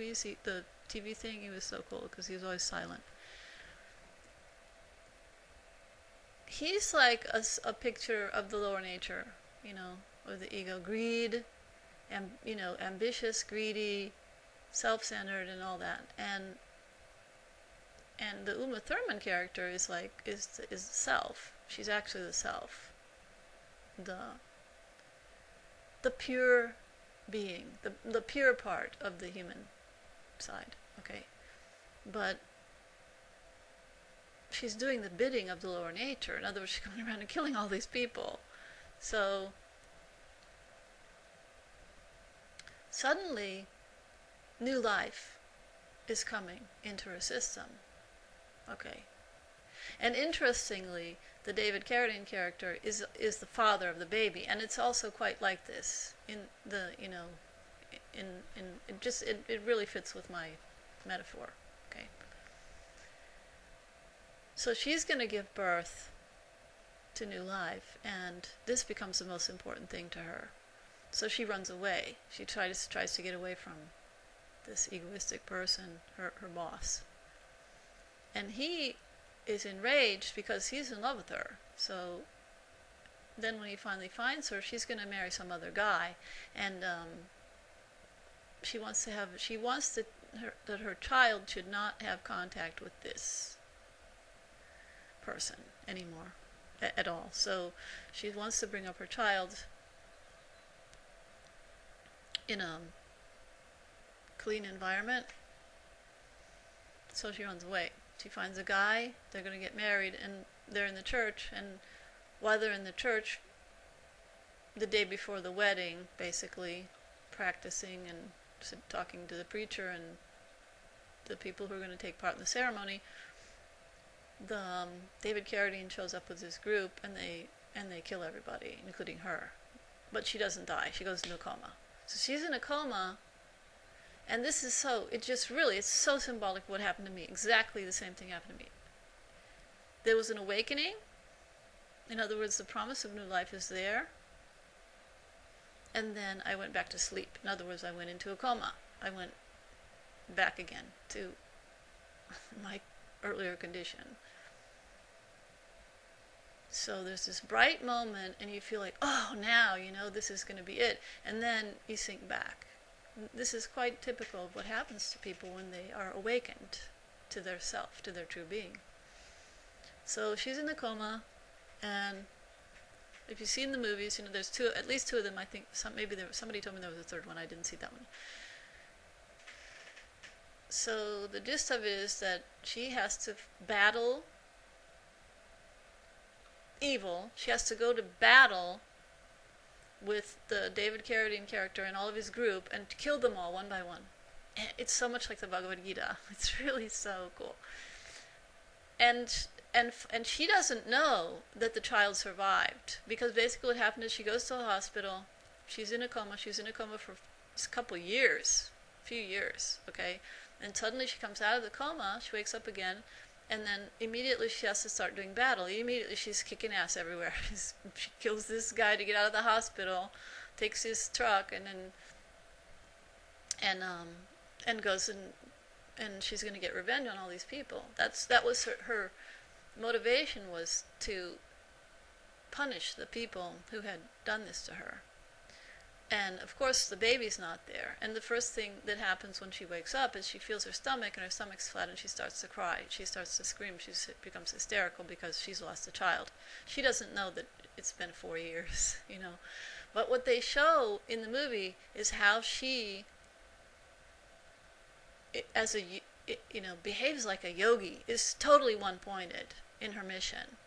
movies, the TV thing, he was so cool because he was always silent. He's like a picture of the lower nature, or the ego, greed, and ambitious, greedy, self-centered, and all that. And the Uma Thurman character is the self. She's actually the self, the pure being, the pure part of the human side. Okay, but she's doing the bidding of the lower nature. In other words, she's going around and killing all these people. So suddenly, new life is coming into her system. Okay. And interestingly, the David Carradine character is the father of the baby, and it's also quite like this in the it really fits with my metaphor. Okay. So she's going to give birth to new life, and this becomes the most important thing to her. So she runs away. She tries to get away from this egoistic person, her boss. And he is enraged because he's in love with her. So then when he finally finds her, she's going to marry some other guy, and she wants that her child should not have contact with this person anymore at all. So she wants to bring up her child in a clean environment. So she runs away. She finds a guy, they're going to get married, and they're in the church, and while they're in the church, the day before the wedding, basically, practicing and talking to the preacher and the people who are going to take part in the ceremony, David Carradine shows up with his group, and they kill everybody, including her. But she doesn't die. She goes into a coma. So she's in a coma. And this is it's so symbolic of what happened to me. Exactly the same thing happened to me. There was an awakening. In other words, the promise of new life is there. And then I went back to sleep. In other words, I went into a coma. I went back again to my earlier condition. So there's this bright moment, and you feel like, oh, now, this is going to be it. And then you sink back. This is quite typical of what happens to people when they are awakened to their self, to their true being. So she's in the coma, and if you've seen the movies, there's at least two of them. I think somebody told me there was a third one. I didn't see that one. So the gist of it is that she has to battle evil. She has to go to battle with the David Carradine character and all of his group and kill them all one by one. And it's so much like the Bhagavad Gita. It's really so cool. And she doesn't know that the child survived, because basically what happened is she goes to a hospital. She's in a coma. She's in a coma for a few years, okay? And suddenly she comes out of the coma. She wakes up again. And then immediately she has to start doing battle. Immediately she's kicking ass everywhere. She kills this guy to get out of the hospital, takes his truck, and goes and she's going to get revenge on all these people. That was her motivation, was to punish the people who had done this to her. And of course the baby's not there. And the first thing that happens when she wakes up is she feels her stomach, and her stomach's flat, and she starts to cry. She starts to scream. She becomes hysterical because she's lost a child. She doesn't know that it's been 4 years, But what they show in the movie is how she, behaves like a yogi, is totally one-pointed in her mission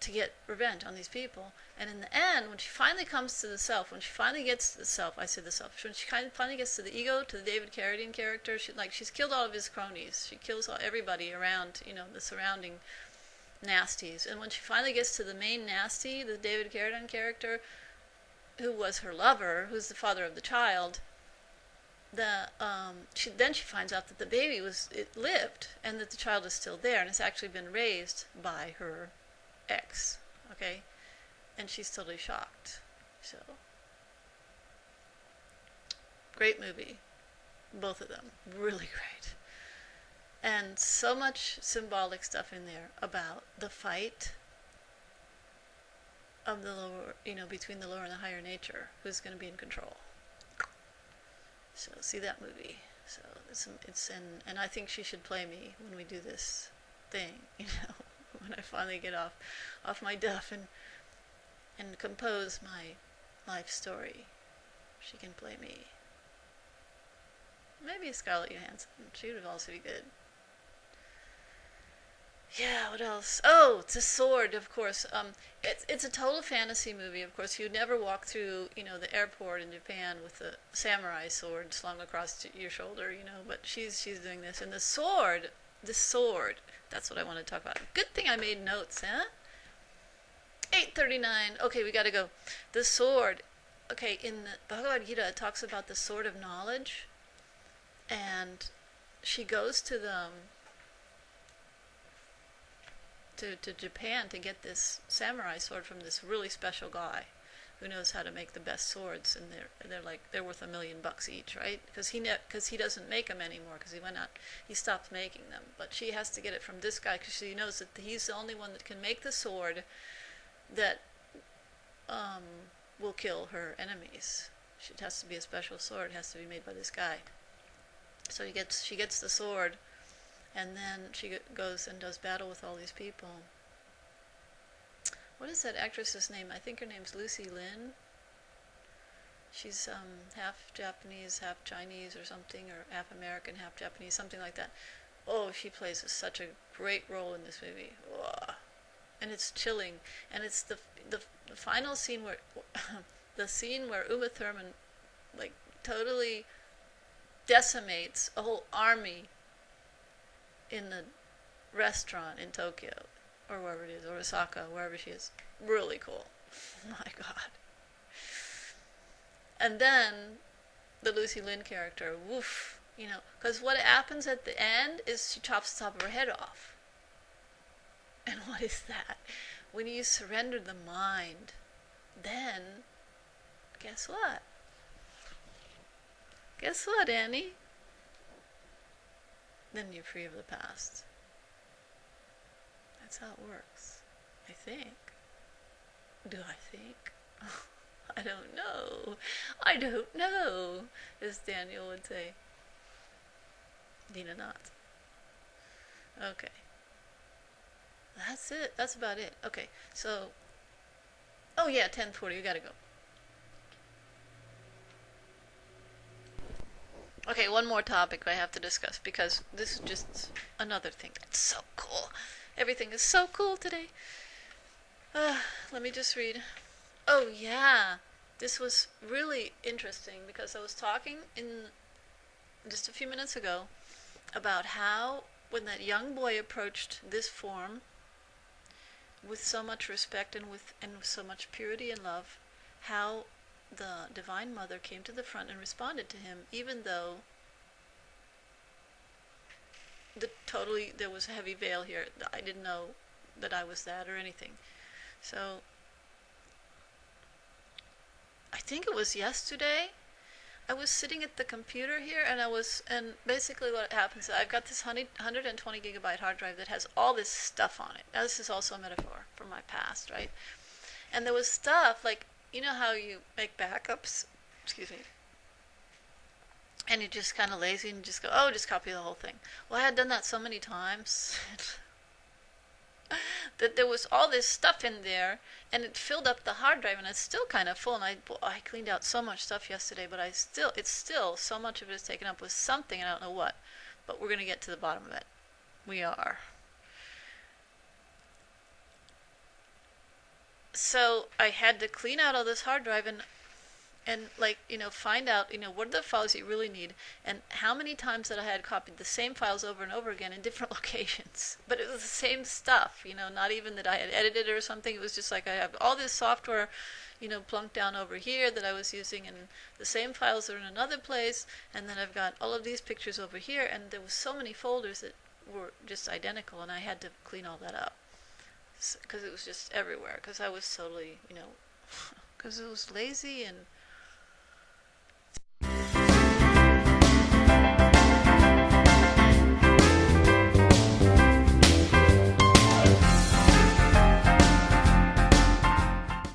to get revenge on these people. And in the end, when she finally comes to the self, when she finally gets to the self, when she finally gets to the ego, to the David Carradine character, she's killed all of his cronies. She kills everybody around, the surrounding nasties. And when she finally gets to the main nasty, the David Carradine character, who was her lover, who's the father of the child, she finds out that the baby lived, and that the child is still there, and it's actually been raised by her ex, okay? And she's totally shocked. So, great movie. Both of them. Really great. And so much symbolic stuff in there about the fight of the lower, between the lower and the higher nature, who's going to be in control. So see that movie. So it's and I think she should play me when we do this thing, when I finally get off my duff and compose my life story. She can play me. Maybe Scarlett Johansson. She would also be good. Yeah, what else? Oh, it's a sword, of course. It's a total fantasy movie, of course. You'd never walk through, the airport in Japan with a samurai sword slung across your shoulder, But she's doing this, and the sword, that's what I want to talk about. Good thing I made notes, huh? 8:39. Okay, we got to go. The sword. Okay, in the Bhagavad Gita, it talks about the sword of knowledge, and she goes to the to Japan to get this samurai sword from this really special guy who knows how to make the best swords, and they're worth $1 million each, right? Because he doesn't make them anymore because he stopped making them. But she has to get it from this guy because she knows that he's the only one that can make the sword that will kill her enemies. It has to be a special sword. It has to be made by this guy. So she gets the sword. And then she goes and does battle with all these people. What is that actress's name? I think her name's Lucy Liu. She's half Japanese, half Chinese or something, or half American, half Japanese, something like that. Oh, she plays such a great role in this movie. Whoa. And it's chilling. And it's the final scene where the scene where Uma Thurman totally decimates a whole army in the restaurant in Tokyo, or wherever it is, or Osaka, wherever she is. Really cool. My God. And then the Lucy Liu character, woof, because what happens at the end is she chops the top of her head off. And what is that? When you surrender the mind, then, guess what? Guess what, Annie? Then you're free of the past. That's how it works. I think. Do I think? I don't know. I don't know, as Daniel would say. Dina not. Okay. That's it. That's about it. Okay, so... Oh yeah, 10:40. We gotta go. Okay, one more topic I have to discuss because this is just another thing that's so cool. Everything is so cool today. Let me just read. Oh yeah, this was really interesting because I was talking in just a few minutes ago about how when that young boy approached this form with so much respect and with so much purity and love, how the Divine Mother came to the front and responded to him, even though there was a heavy veil here. I didn't know that I was that or anything. So I think it was yesterday. I was sitting at the computer here, and basically what happens is I've got this 120 gigabyte hard drive that has all this stuff on it. Now this is also a metaphor from my past, right? And there was stuff like, you know how you make backups? Excuse me. And you're just kind of lazy and just go, oh, just copy the whole thing. Well, I had done that so many times that there was all this stuff in there, and it filled up the hard drive, and it's still kind of full. And I cleaned out so much stuff yesterday, but it's still so much of it is taken up with something, and I don't know what. But we're going to get to the bottom of it. We are. So I had to clean out all this hard drive and find out, what are the files you really need, and how many times that I had copied the same files over and over again in different locations. But it was the same stuff, not even that I had edited it or something. It was just like I have all this software, plunked down over here that I was using, and the same files are in another place, and then I've got all of these pictures over here, and there was so many folders that were just identical, and I had to clean all that up. Because it was just everywhere, because I was totally, because it was lazy and